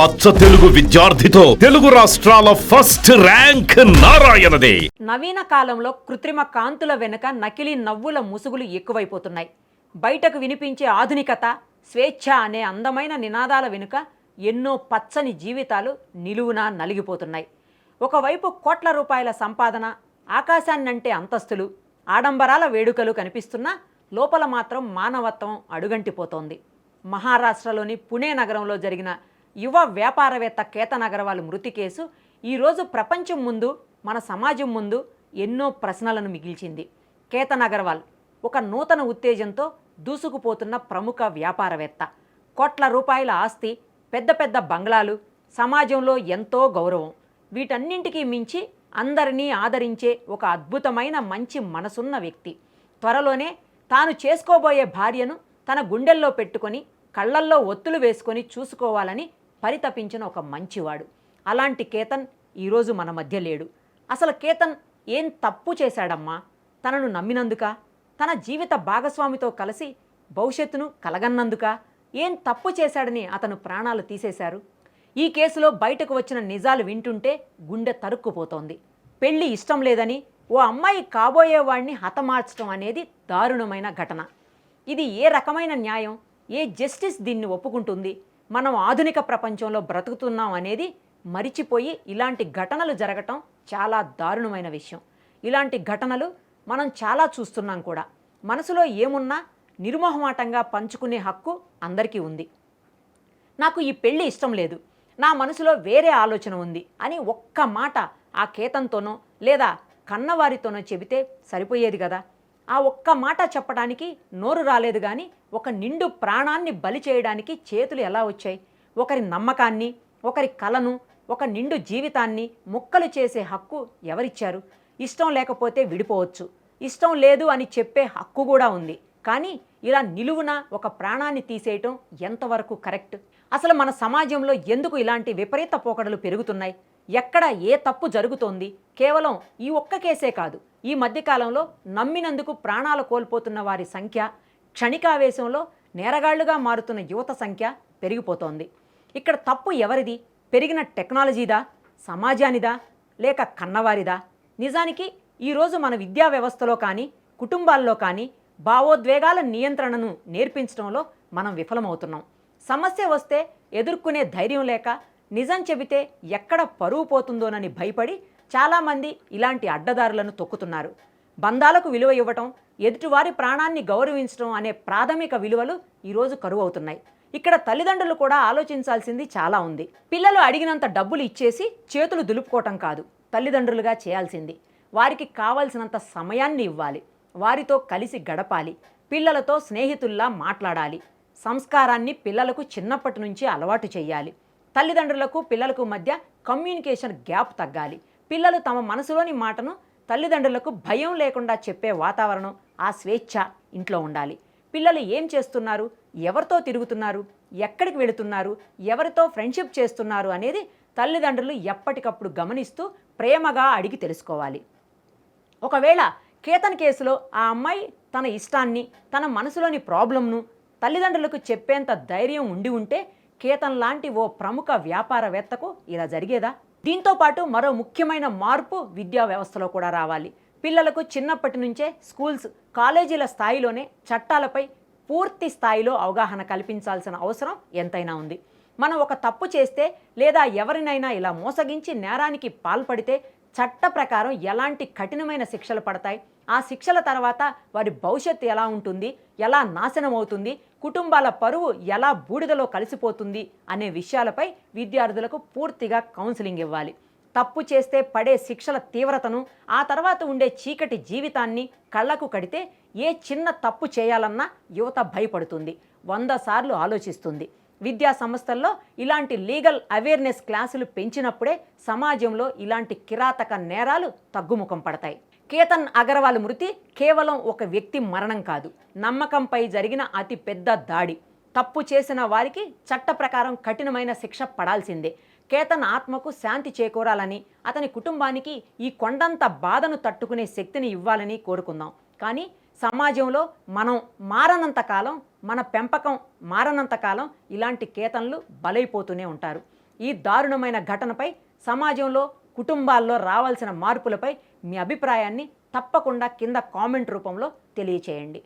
అచ్చ తెలుగు విద్యార్థితో తెలుగు రాష్ట్రాల first rank నారాయణదే. నవీన కాలంలో కృత్రిమ కాంతుల వెనుక నకిలీ నవ్వుల ముసుగులు ఎక్కువైపోతున్నాయి. బయటకు వినిపించే ఆధునికత, స్వేచ్ఛ అనే అందమైన నినాదాల వెనుక ఎన్నో పచ్చని జీవితాలు నిలువునా నలిగిపోతున్నాయి. ఒకవైపు కోట్ల రూపాయల సంపాదన, ఆకాశాన్నంటే అంతస్తులు, ఆడంబరాల వేడుకలు కనిపిస్తున్నా లోపల మాత్రం మానవత్వం అడుగంటిపోతోంది. మహారాష్ట్రలోని పుణే నగరంలో జరిగిన యువ వ్యాపారవేత్త కేతన్ అగర్వాల్ మృతి కేసు ఈరోజు ప్రపంచం ముందు, మన సమాజం ముందు ఎన్నో ప్రశ్నలను మిగిల్చింది. కేతన్ అగర్వాల్ ఒక నూతన ఉత్తేజంతో దూసుకుపోతున్న ప్రముఖ వ్యాపారవేత్త. కోట్ల రూపాయల ఆస్తి, పెద్ద పెద్ద బంగ్లాలు, సమాజంలో ఎంతో గౌరవం, వీటన్నింటికీ మించి అందరినీ ఆదరించే ఒక అద్భుతమైన మంచి మనసున్న వ్యక్తి. త్వరలోనే తాను చేసుకోబోయే భార్యను తన గుండెల్లో పెట్టుకొని కళ్ళల్లో ఒత్తులు వేసుకొని చూసుకోవాలని పరితపించిన ఒక మంచివాడు. అలాంటి కేతన్ ఈరోజు మన మధ్య లేడు. అసలు కేతన్ ఏం తప్పు చేశాడమ్మా? తనను నమ్మినందుక? తన జీవిత భాగస్వామితో కలిసి భవిష్యత్తును కలగన్నందుక? ఏం తప్పు చేశాడని అతను ప్రాణాలు తీసేశారు? ఈ కేసులో బయటకు వచ్చిన నిజాలు వింటుంటే గుండె తరుక్కుపోతోంది. పెళ్లి ఇష్టం లేదని ఓ అమ్మాయి కాబోయేవాడిని హతమార్చడం అనేది దారుణమైన ఘటన. ఇది ఏ రకమైన న్యాయం? ఏ జస్టిస్ దీన్ని ఒప్పుకుంటుంది? మనం ఆధునిక ప్రపంచంలో బ్రతుకుతున్నాం అనేది మరిచిపోయి ఇలాంటి ఘటనలు జరగటం చాలా దారుణమైన విషయం. ఇలాంటి ఘటనలు మనం చాలా చూస్తున్నాం కూడా. మనసులో ఏమున్నా నిర్మోహమాటంగా పంచుకునే హక్కు అందరికీ ఉంది. నాకు ఈ పెళ్ళి ఇష్టం లేదు, నా మనసులో వేరే ఆలోచన ఉంది అని ఒక్క మాట ఆ కేతన్తోనో లేదా కన్నవారితోనో చెబితే సరిపోయేది కదా. ఆ ఒక్క మాట చెప్పడానికి నోరు రాలేదు, కానీ ఒక నిండు ప్రాణాన్ని బలి చేయడానికి చేతులు ఎలా వచ్చాయి? ఒకరి నమ్మకాన్ని, ఒకరి కలను, ఒక నిండు జీవితాన్ని ముక్కలు చేసే హక్కు ఎవరిచ్చారు? ఇష్టం లేకపోతే విడిపోవచ్చు, ఇష్టం లేదు అని చెప్పే హక్కు కూడా ఉంది. కానీ ఇలా నిలువున ఒక ప్రాణాన్ని తీసేయటం ఎంతవరకు కరెక్ట్? అసలు మన సమాజంలో ఎందుకు ఇలాంటి విపరీత పోకడలు పెరుగుతున్నాయి? ఎక్కడ ఏ తప్పు జరుగుతోంది? కేవలం ఈ ఒక్క కేసే కాదు, ఈ మధ్యకాలంలో నమ్మినందుకు ప్రాణాలు కోల్పోతున్న వారి సంఖ్య, క్షణికావేశంలో నేరగాళ్లుగా మారుతున్న యువత సంఖ్య పెరిగిపోతోంది. ఇక్కడ తప్పు ఎవరిది? పెరిగిన టెక్నాలజీదా, సమాజానిదా, లేక కన్నవారిదా? నిజానికి ఈరోజు మన విద్యా వ్యవస్థలో కానీ, కుటుంబాల్లో కానీ భావోద్వేగాల నియంత్రణను నేర్పించడంలో మనం విఫలమవుతున్నాం. సమస్య వస్తే ఎదుర్కొనే ధైర్యం లేక, నిజం చెబితే ఎక్కడ పరువు పోతుందోనని భయపడి చాలామంది ఇలాంటి అడ్డదారులను తొక్కుతున్నారు. బంధాలకు విలువ ఇవ్వటం, ఎదుటివారి ప్రాణాన్ని గౌరవించడం అనే ప్రాథమిక విలువలు ఈరోజు కరువు అవుతున్నాయి. ఇక్కడ తల్లిదండ్రులు కూడా ఆలోచించాల్సింది చాలా ఉంది. పిల్లలు అడిగినంత డబ్బులు ఇచ్చేసి చేతులు దులుపుకోవటం కాదు తల్లిదండ్రులుగా చేయాల్సింది. వారికి కావాల్సినంత సమయాన్ని ఇవ్వాలి, వారితో కలిసి గడపాలి, పిల్లలతో స్నేహితుల్లా మాట్లాడాలి. సంస్కారాన్ని పిల్లలకు చిన్నప్పటి నుంచి అలవాటు చేయాలి. తల్లిదండ్రులకు పిల్లలకు మధ్య కమ్యూనికేషన్ గ్యాప్ తగ్గాలి. పిల్లలు తమ మనసులోని మాటను తల్లిదండ్రులకు భయం లేకుండా చెప్పే వాతావరణం, ఆ స్వేచ్ఛ ఇంట్లో ఉండాలి. పిల్లలు ఏం చేస్తున్నారు, ఎవరితో తిరుగుతున్నారు, ఎక్కడికి వెళుతున్నారు, ఎవరితో ఫ్రెండ్షిప్ చేస్తున్నారు అనేది తల్లిదండ్రులు ఎప్పటికప్పుడు గమనిస్తూ ప్రేమగా అడిగి తెలుసుకోవాలి. ఒకవేళ కేతన్ కేసులో ఆ అమ్మాయి తన ఇష్టాన్ని, తన మనసులోని ప్రాబ్లంను తల్లిదండ్రులకు చెప్పేంత ధైర్యం ఉండి ఉంటే కేతన్ లాంటి ఓ ప్రముఖ వ్యాపారవేత్తకు ఇలా జరిగేదా? దీంతో పాటు మరో ముఖ్యమైన మార్పు విద్యా వ్యవస్థలో కూడా రావాలి. పిల్లలకు చిన్నప్పటి నుంచే స్కూల్స్, కాలేజీల స్థాయిలోనే చట్టాలపై పూర్తి స్థాయిలో అవగాహన కల్పించాల్సిన అవసరం ఎంతైనా ఉంది. మనం ఒక తప్పు చేస్తే లేదా ఎవరినైనా ఇలా మోసగించి నేరానికి పాల్పడితే చట్ట ప్రకారం ఎలాంటి కఠినమైన శిక్షలు పడతాయి, ఆ శిక్షల తర్వాత వారి భవిష్యత్తు ఎలా ఉంటుంది, ఎలా నాశనం అవుతుంది, కుటుంబాల పరువు ఎలా బూడిదలో కలిసిపోతుంది అనే విషయాలపై విద్యార్థులకు పూర్తిగా కౌన్సిలింగ్ ఇవ్వాలి. తప్పు చేస్తే పడే శిక్షల తీవ్రతను, ఆ తర్వాత ఉండే చీకటి జీవితాన్ని కళ్లకు కడితే ఏ చిన్న తప్పు చేయాలన్నా యువత భయపడుతుంది, 100 సార్లు ఆలోచిస్తుంది. విద్యా సంస్థల్లో ఇలాంటి లీగల్ అవేర్నెస్ క్లాసులు పెంచినప్పుడే సమాజంలో ఇలాంటి కిరాతక నేరాలు తగ్గుముఖం పడతాయి. కేతన్ అగర్వాల్ మృతి కేవలం ఒక వ్యక్తి మరణం కాదు, నమ్మకంపై జరిగిన అతి పెద్ద దాడి. తప్పు చేసిన వారికి చట్ట ప్రకారం కఠినమైన శిక్ష పడాల్సిందే. కేతన్ ఆత్మకు శాంతి చేకూరాలని, అతని కుటుంబానికి ఈ కొండంత బాధను తట్టుకునే శక్తిని ఇవ్వాలని కోరుకుందాం. కానీ సమాజంలో మనం మారనంతకాలం, మన పెంపకం మారనంతకాలం ఇలాంటి కేతన్లు బలైపోతూనే ఉంటారు. ఈ దారుణమైన ఘటనపై సమాజంలో కుటుంబాల్లో రావాల్సిన మార్పులపై మీ అభిప్రాయాన్ని తప్పకుండా కింద కామెంట్ రూపంలో తెలియచేయండి.